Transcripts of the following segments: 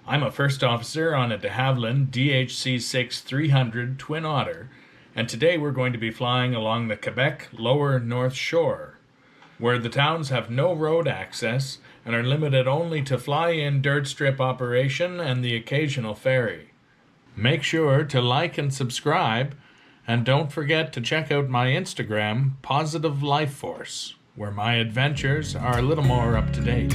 I'm a first officer on a de Havilland DHC-6-300 Twin Otter, and today we're going to be flying along the Quebec lower North Shore, where the towns have no road access and are limited only to fly-in dirt strip operation and the occasional ferry. Make sure to like and subscribe, and don't forget to check out my Instagram, Positive Life Force, where my adventures are a little more up to date.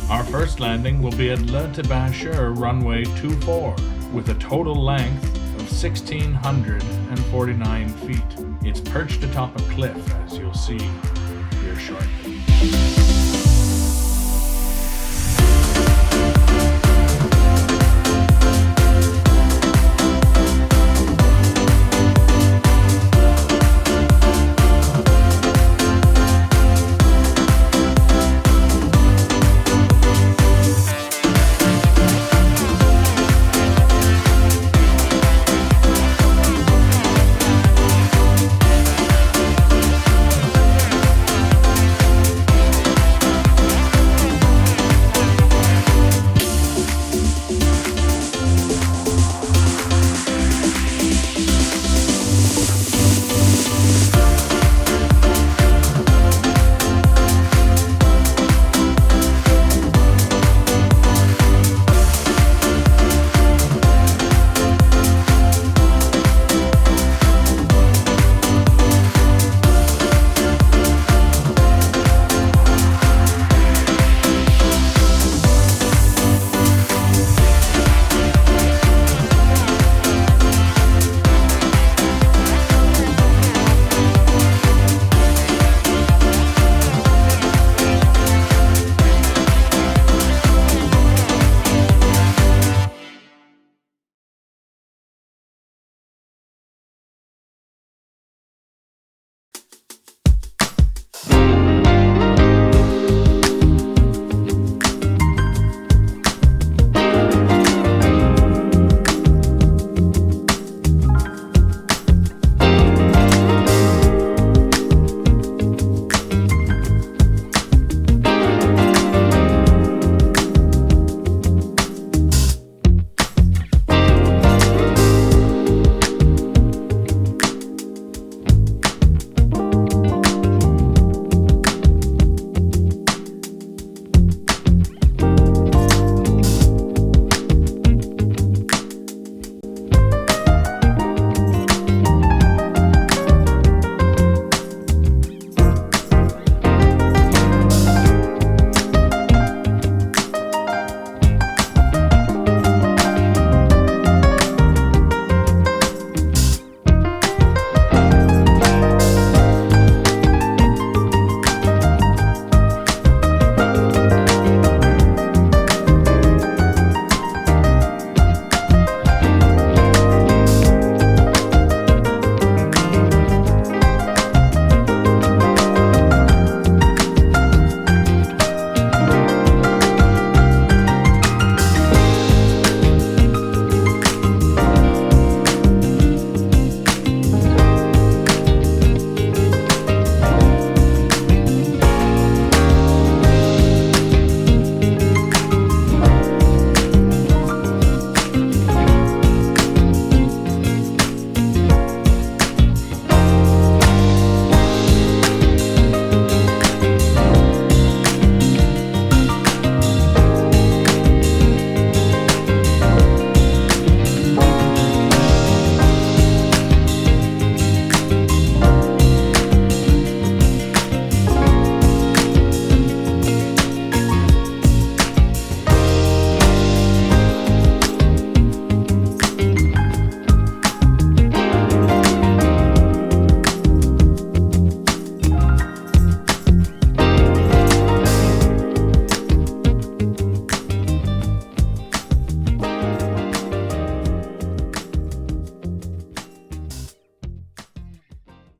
Our first landing will be at Tabatiere runway 24 with a total length of 1,649 feet. It's perched atop a cliff, as you'll see here shortly.